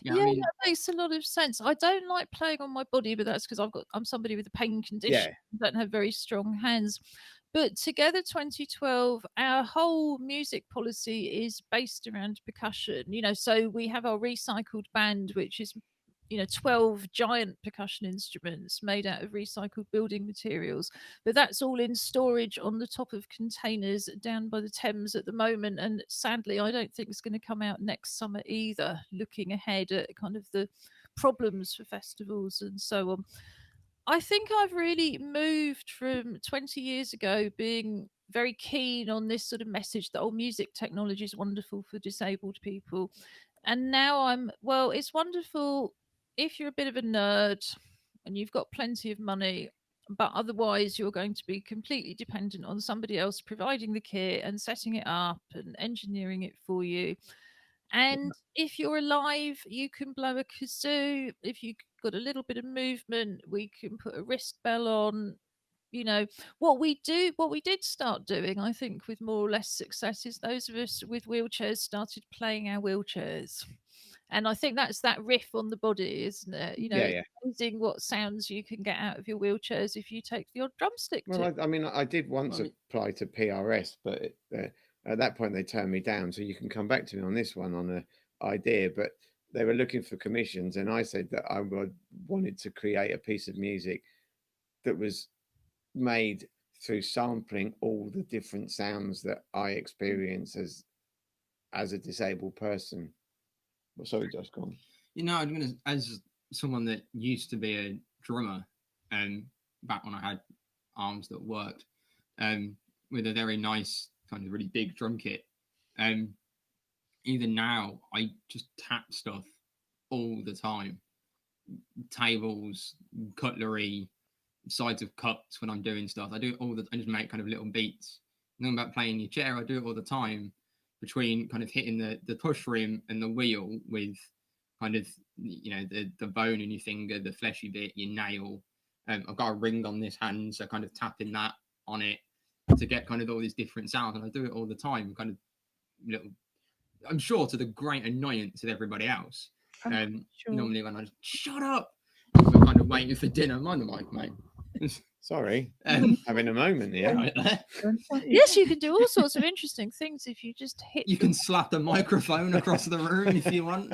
Yeah, Yeah, I mean, that makes a lot of sense. I don't like playing on my body, but that's because I'm somebody with a pain condition. Yeah. Don't have very strong hands. But Together 2012, our whole music policy is based around percussion. So we have our recycled band, which is 12 giant percussion instruments made out of recycled building materials. But that's all in storage on the top of containers down by the Thames at the moment. And sadly, I don't think it's going to come out next summer either, looking ahead at kind of the problems for festivals and so on. I think I've really moved from 20 years ago being very keen on this sort of message that music technology is wonderful for disabled people. And now well, it's wonderful if you're a bit of a nerd and you've got plenty of money, but otherwise you're going to be completely dependent on somebody else providing the kit and setting it up and engineering it for you. And if you're alive, you can blow a kazoo. If you've got a little bit of movement, we can put a wrist bell on. What we did start doing, I think, with more or less success, is those of us with wheelchairs started playing our wheelchairs. And I think that's that riff on the body, isn't it? Yeah, It's yeah. amazing what sounds you can get out of your wheelchairs if you take the odd drumstick to. Well, I mean, I did once Well, apply to PRS, but at that point they turned me down. So you can come back to me on this one on an idea, but they were looking for commissions, and I said that wanted to create a piece of music that was made through sampling all the different sounds that I experience as a disabled person. Well, sorry, Josh, go on. I'm gonna, as someone that used to be a drummer, back when I had arms that worked, with a very nice kind of really big drum kit. Even now, I just tap stuff all the time. Tables, cutlery, sides of cups when I'm doing stuff. I do it all I just make kind of little beats. And then about playing your chair, I do it all the time between kind of hitting the push rim and the wheel with kind of, the bone in your finger, the fleshy bit, your nail. I've got a ring on this hand, so kind of tapping that on it to get kind of all these different sounds. And I do it all the time, kind of little, I'm sure to the great annoyance of everybody else. Sure. Normally when I just shut up, we're kind of waiting for dinner. Mind the mic, mate. Sorry, having a moment here. Right there. Yes, you can do all sorts of interesting things if you just hit. You can slap the microphone across the room if you want.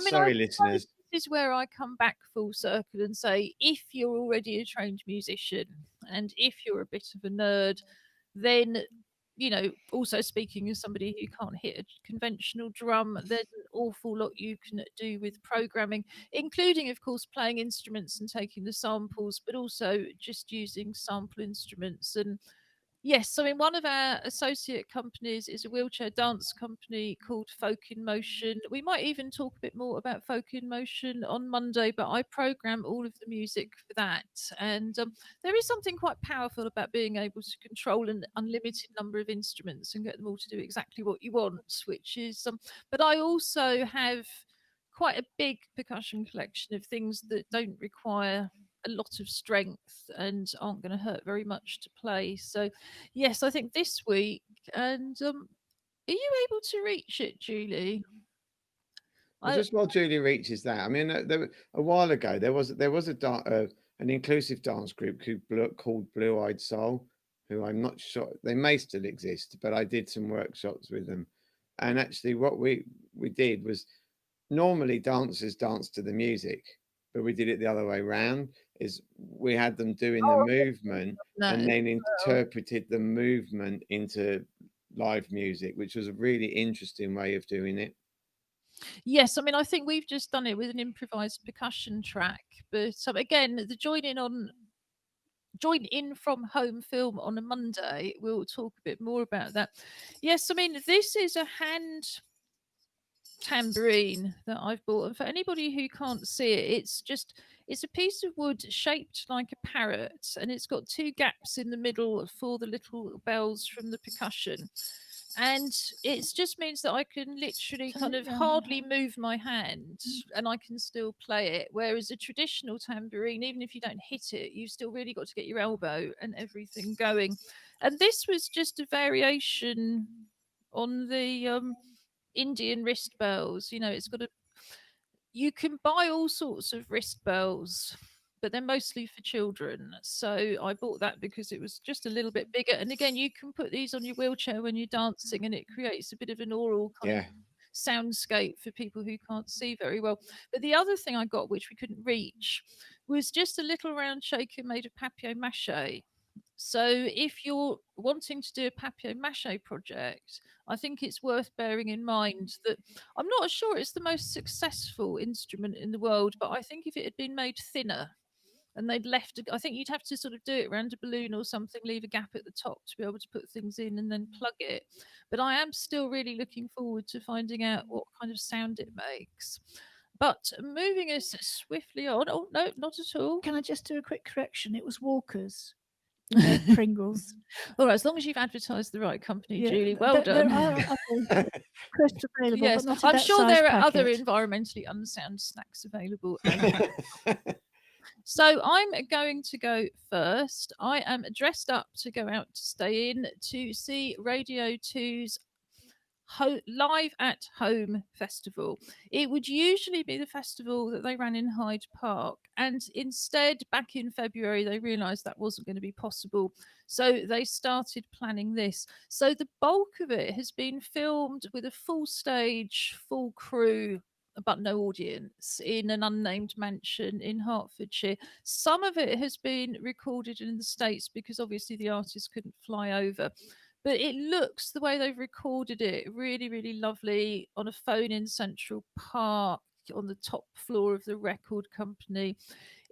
Sorry, listeners. This is where I come back full circle and say, if you're already a trained musician and if you're a bit of a nerd, then, also speaking as somebody who can't hit a conventional drum, there's an awful lot you can do with programming, including, of course, playing instruments and taking the samples, but also just using sample instruments. And yes, I mean, one of our associate companies is a wheelchair dance company called Folk in Motion. We might even talk a bit more about Folk in Motion on Monday, but I program all of the music for that. And there is something quite powerful about being able to control an unlimited number of instruments and get them all to do exactly what you want, which is, but I also have quite a big percussion collection of things that don't require a lot of strength and aren't going to hurt very much to play. So, yes, I think this week. And are you able to reach it, Julie? Well, just while Julie reaches that, I mean, a while ago there was an inclusive dance group called Blue Eyed Soul, who I'm not sure they may still exist, but I did some workshops with them, and actually what we did was normally dancers dance to the music, but we did it the other way around. Is we had them doing the movement and then interpreted the movement into live music, which was a really interesting way of doing it. Yes, I mean, I think we've just done it with an improvised percussion track, but again, the join in from home film on a Monday. We'll talk a bit more about that. Yes, I mean, this is a hand tambourine that I've bought, and for anybody who can't see it, it's a piece of wood shaped like a parrot, and it's got two gaps in the middle for the little bells from the percussion. And it just means that I can literally kind of hardly move my hand and I can still play it. Whereas a traditional tambourine, even if you don't hit it, you've still really got to get your elbow and everything going. And this was just a variation on the Indian wrist bells. It's got you can buy all sorts of wrist bells, but they're mostly for children. So I bought that because it was just a little bit bigger. And again, you can put these on your wheelchair when you're dancing, and it creates a bit of an oral kind of soundscape for people who can't see very well. But the other thing I got, which we couldn't reach, was just a little round shaker made of papier-mâché. So if you're wanting to do a papier-mâché project, I think it's worth bearing in mind that I'm not sure it's the most successful instrument in the world, but I think if it had been made thinner and they'd left, I think you'd have to sort of do it around a balloon or something, leave a gap at the top to be able to put things in and then plug it. But I am still really looking forward to finding out what kind of sound it makes. But moving us swiftly on. Oh, no, not at all. Can I just do a quick correction? It was Walker's. Pringles. All right, as long as you've advertised the right company, Julie, well done. There are crisps available, yes, but not I'm sure there are other packet. environmentally unsound snacks available. So I'm going to go first. I am dressed up to go out to stay in to see Radio 2's live at home festival. It would usually be the festival that they ran in Hyde Park, and instead, back in February, they realised that wasn't going to be possible. So they started planning this. So the bulk of it has been filmed with a full stage, full crew, but no audience, in an unnamed mansion in Hertfordshire. Some of it has been recorded in the States because obviously the artist couldn't fly over. But it looks, the way they've recorded it, really, really lovely on a phone in Central Park on the top floor of the record company.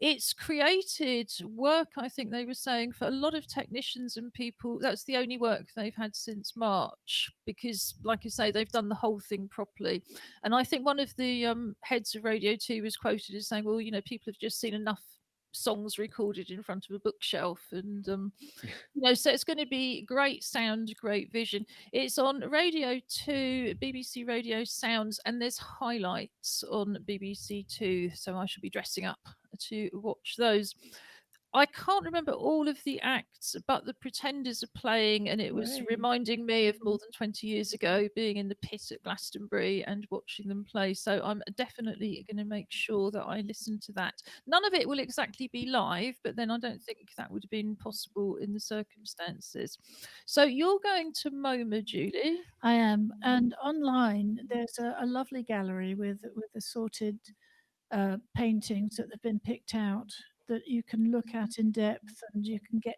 It's created work, I think they were saying, for a lot of technicians and people. That's the only work they've had since March because, like I say, they've done the whole thing properly. And I think one of the heads of Radio 2 was quoted as saying, well, people have just seen enough songs recorded in front of a bookshelf, and so it's going to be great sound, great vision. It's on Radio 2, BBC Radio Sounds, and there's highlights on BBC 2, so I shall be dressing up to watch those. I can't remember all of the acts, but the Pretenders are playing, and it was Right. reminding me of more than 20 years ago being in the pit at Glastonbury and watching them play. So I'm definitely going to make sure that I listen to that. None of it will exactly be live, but then I don't think that would have been possible in the circumstances. So you're going to MoMA, Julie? I am. And online, there's a lovely gallery with assorted paintings that have been picked out that you can look at in depth, and you can get,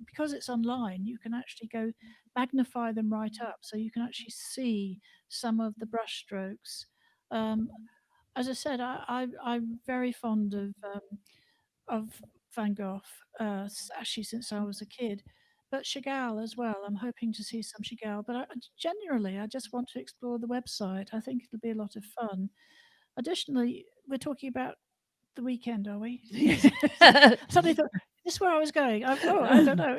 because it's online, you can actually go magnify them right up, so you can actually see some of the brush strokes. Um, as I said, I'm very fond of Van Gogh, actually since I was a kid, but Chagall as well. I'm hoping to see some Chagall, but generally, I just want to explore the website. I think it'll be a lot of fun. Additionally, we're talking about the weekend, are we? Suddenly thought, this is where I was going. I don't know.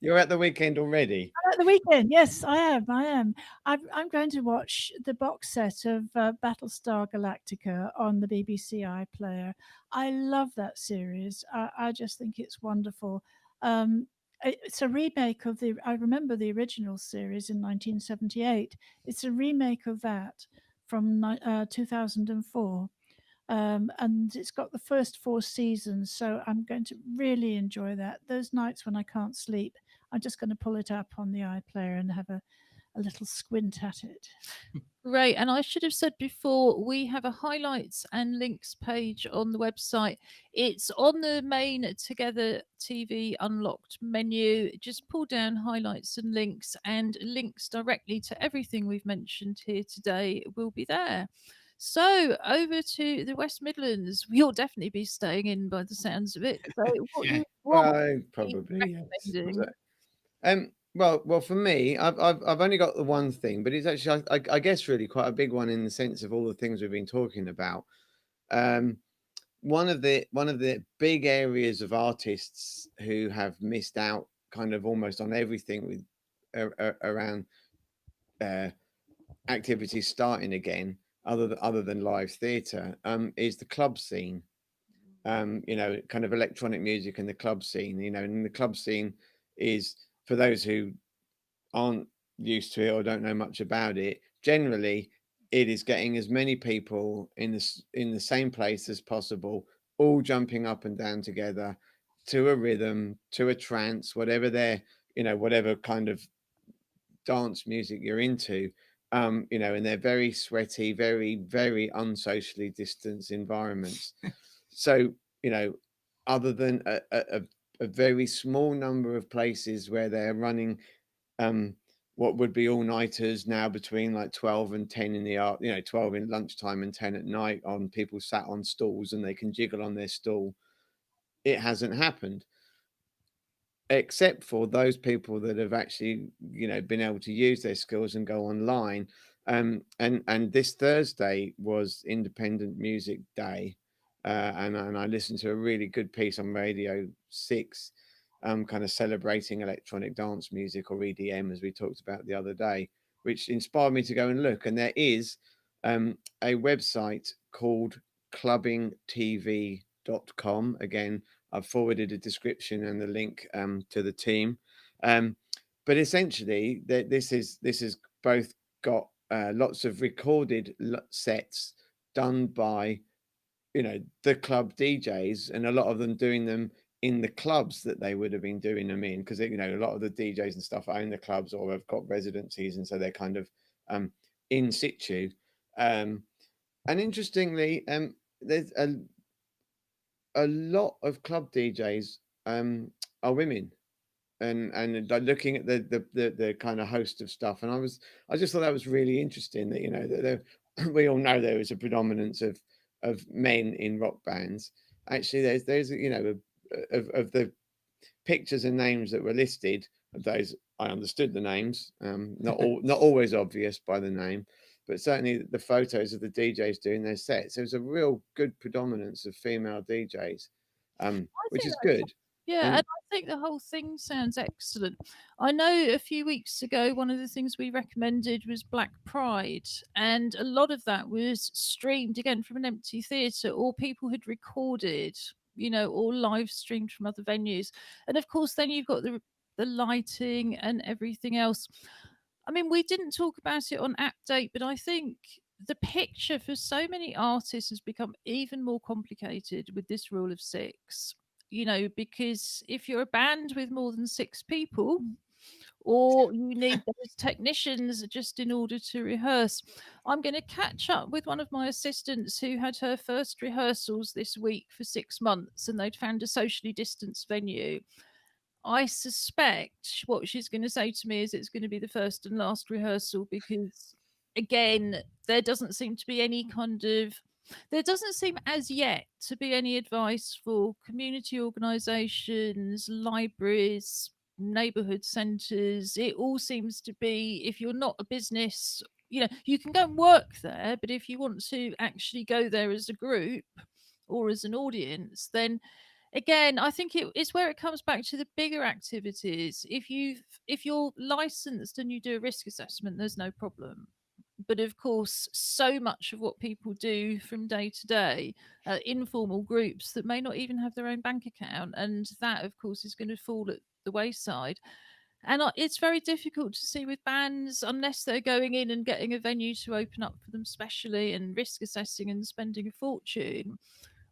You're at the weekend already. I'm at the weekend. Yes, I am. I'm going to watch the box set of Battlestar Galactica on the BBC iPlayer. I love that series. I just think it's wonderful. It's a remake of the. I remember the original series in 1978. It's a remake of that from 2004. And it's got the first 4 seasons, so I'm going to really enjoy that. Those nights when I can't sleep, I'm just going to pull it up on the iPlayer and have a little squint at it. Great. And I should have said before, we have a highlights and links page on the website. It's on the main Together TV Unlocked menu. Just pull down highlights and links directly to everything we've mentioned here today will be there. So over to the West Midlands. You'll definitely be staying in by the sounds of it. So Yeah. what would you be Probably, yes. recommending? Well, for me, I've only got the one thing, but it's actually, I guess, really quite a big one in the sense of all the things we've been talking about. One of the big areas of artists who have missed out, kind of almost on everything with around activities starting again, other than live theatre, is the club scene. Kind of electronic music and the club scene. And the club scene is, for those who aren't used to it or don't know much about it, generally it is getting as many people in the same place as possible, all jumping up and down together to a rhythm, to a trance, whatever whatever kind of dance music you're into. And they're very sweaty, very, very unsocially distanced environments. So, other than a very small number of places where they're running what would be all-nighters now between like 12 and 10 in the 12 in lunchtime and 10 at night, on people sat on stools and they can jiggle on their stool, it hasn't happened, except for those people that have actually been able to use their skills and go online. And this Thursday was Independent Music Day, and I listened to a really good piece on Radio 6, kind of celebrating electronic dance music, or EDM, as we talked about the other day, which inspired me to go and look. And there is a website called clubbingtv.com. Again, I've forwarded a description and the link to the team. But essentially, this is both got lots of recorded sets done by, you know, the club DJs, and a lot of them doing them in the clubs that they would have been doing them in, because, you know, a lot of the DJs and stuff own the clubs or have got residencies, and so they're kind of in situ. And interestingly, there's a lot of club DJs are women, and looking at the kind of host of stuff, and I just thought that was really interesting, that, you know, that we all know there is a predominance of men in rock bands. Actually, there's you know, of the pictures and names that were listed, of those I understood the names, not always obvious by the name, but certainly the photos of the DJs doing their sets, there was a real good predominance of female DJs, I which think is that's good. Yeah, and And I think the whole thing sounds excellent. I know a few weeks ago, one of the things we recommended was Black Pride, and a lot of that was streamed again from an empty theatre, or people had recorded, you know, or live streamed from other venues. And of course, then you've got the lighting and everything else. I mean, we didn't talk about it on app date, but I think the picture for so many artists has become even more complicated with this rule of six. You know, because if you're a band with more than six people, or you need those technicians just in order to rehearse. I'm going to catch up with one of my assistants who had her first rehearsals this week for 6 months, and they'd found a socially distanced venue. I suspect what she's going to say to me is it's going to be the first and last rehearsal, because, again, there doesn't seem to be any kind of there doesn't seem as yet to be any advice for community organisations, libraries, neighbourhood centres. It all seems to be, if you're not a business, you know, you can go and work there, but if you want to actually go there as a group or as an audience, then again, I think it's where it comes back to the bigger activities. If you're licensed and you do a risk assessment, there's no problem. But of course, so much of what people do from day to day, informal groups that may not even have their own bank account, and that, of course, is going to fall at the wayside. And it's very difficult to see with bands unless they're going in and getting a venue to open up for them specially and risk assessing and spending a fortune.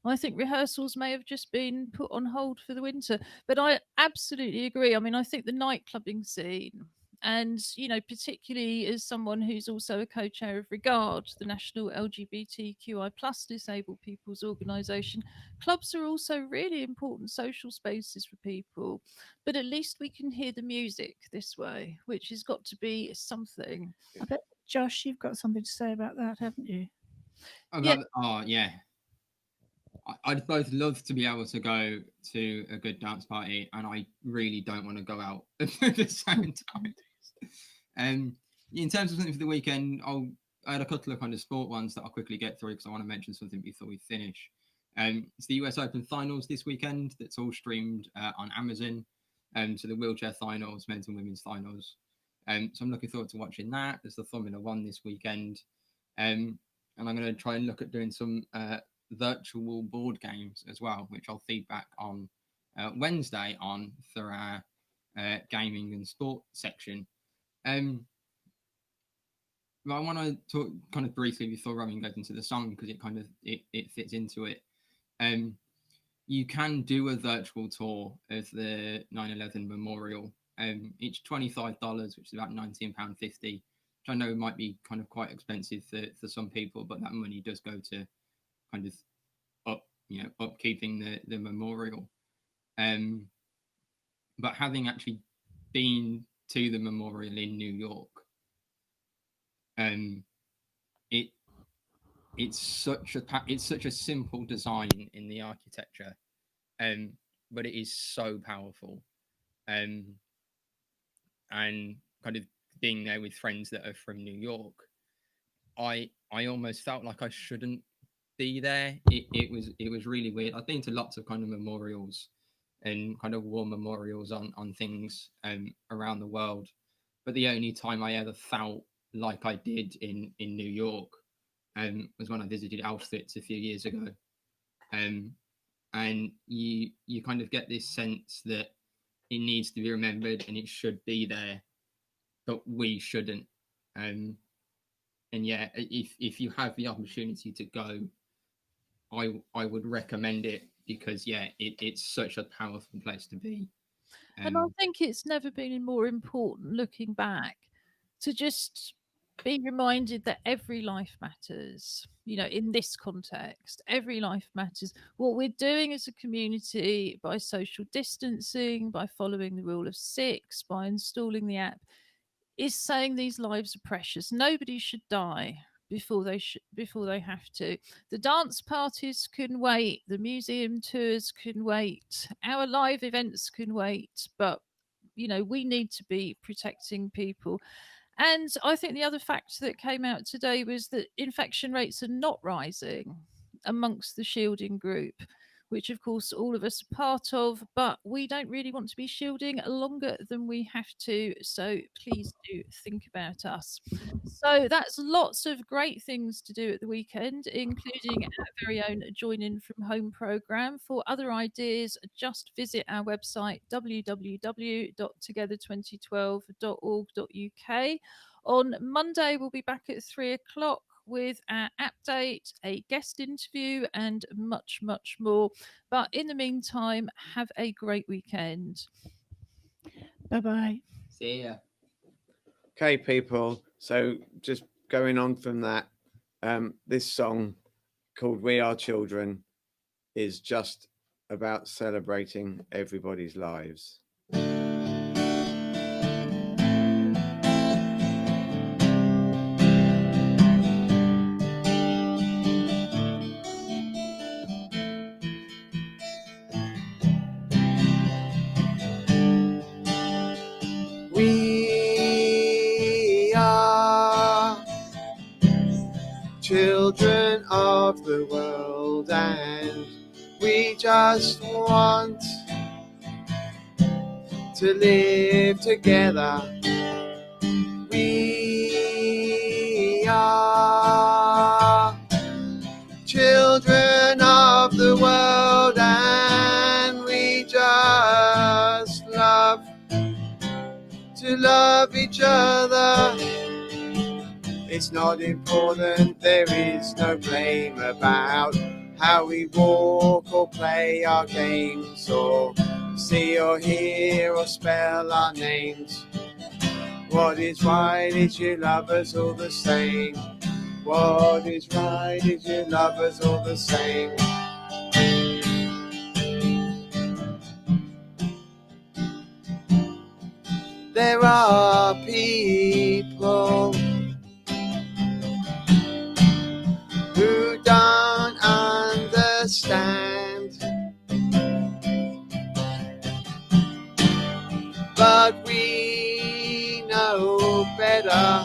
I think rehearsals may have just been put on hold for the winter. But I absolutely agree. I mean, I think the nightclubbing scene, and, you know, particularly as someone who's also a co-chair of Regard, the National LGBTQI plus disabled people's organisation, clubs are also really important social spaces for people. But at least we can hear the music this way, which has got to be something. I bet, Josh, you've got something to say about that, haven't you? Yeah. Oh yeah, I'd both love to be able to go to a good dance party, and I really don't want to go out at the same time. In terms of something for the weekend, I had a couple of kind of sport ones that I'll quickly get through because I want to mention something before we finish. It's the US Open finals this weekend. That's all streamed on Amazon. So the wheelchair finals, men's and women's finals. So I'm looking forward to watching that. There's the Formula One this weekend. And I'm going to try and look at doing some virtual board games as well, which I'll feedback on Wednesday on for our gaming and sport section. But I want to talk kind of briefly before Robin goes into the song, because it kind of it fits into it. You can do a virtual tour of the 9/11 memorial. It's $25, which is about £19.50, which I know might be kind of quite expensive for some people, but that money does go to kind of upkeeping the memorial. But having actually been to the memorial in New York, it's such a simple design in the architecture, but it is so powerful. And kind of being there with friends that are from New York, I almost felt like I shouldn't be there. It was really weird. I've been to lots of kind of memorials and kind of war memorials on things around the world, but the only time I ever felt like I did in New York was when I visited Auschwitz a few years ago. And you kind of get this sense that it needs to be remembered and it should be there, but we shouldn't. And yeah, if you have the opportunity to go, I would recommend it, because yeah, it's such a powerful place to be. And I think it's never been more important, looking back, to just be reminded that every life matters. You know, in this context, every life matters. What we're doing as a community, by social distancing, by following the rule of six, by installing the app, is saying these lives are precious. Nobody should die before they have to. The dance parties can wait, the museum tours can wait, our live events can wait, but you know, we need to be protecting people. And I think the other fact that came out today was that infection rates are not rising amongst the shielding group, which of course all of us are part of, but we don't really want to be shielding longer than we have to. So please do think about us. So that's lots of great things to do at the weekend, including our very own Join In From Home programme. For other ideas, just visit our website www.together2012.org.uk. On Monday, we'll be back at 3 o'clock with our update, a guest interview, and much, much more. But in the meantime, have a great weekend. Bye bye. See ya. Okay, people. So just going on from that, this song called "We Are Children" is just about celebrating everybody's lives. We are children of the world, and we just want to live together. We are children of the world, and we just love to love each other. It's not important, there is no blame about how we walk or play our games, or see or hear or spell our names. What is right is you love us all the same. What is right is you love us all the same. There are people who don't understand, but we know better,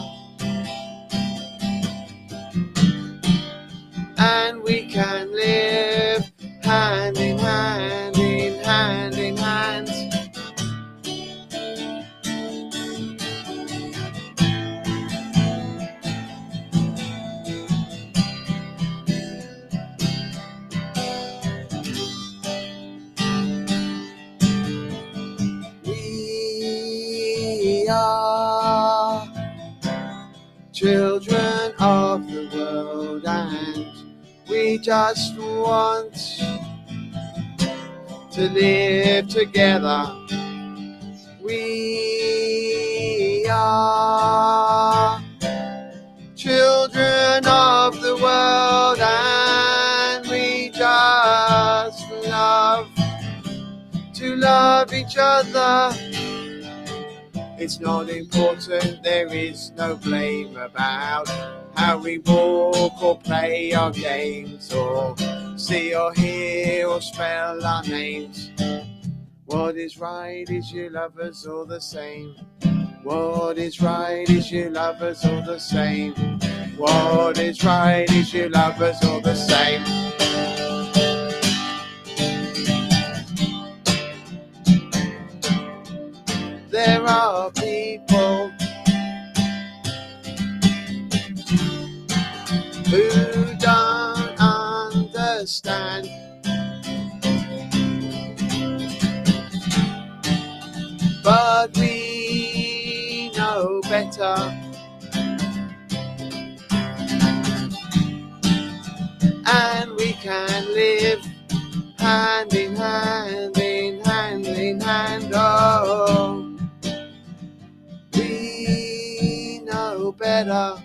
and we can live hand in hand, in hand in hand. We are children of the world, and we just want to live together. We are children of the world, and we just love to love each other. It's not important, there is no blame about how we walk or play our games, or see or hear or spell our names. What is right is you love us all the same. What is right is you love us all the same. What is right is you love us all the same. There are people who don't understand, but we know better, can live hand in hand, in hand in hand. Oh, we know better.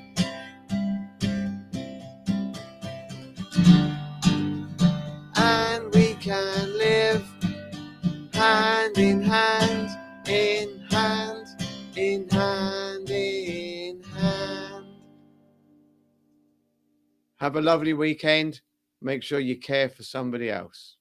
And we can live hand in hand, in hand, in hand, in hand. Have a lovely weekend. Make sure you care for somebody else.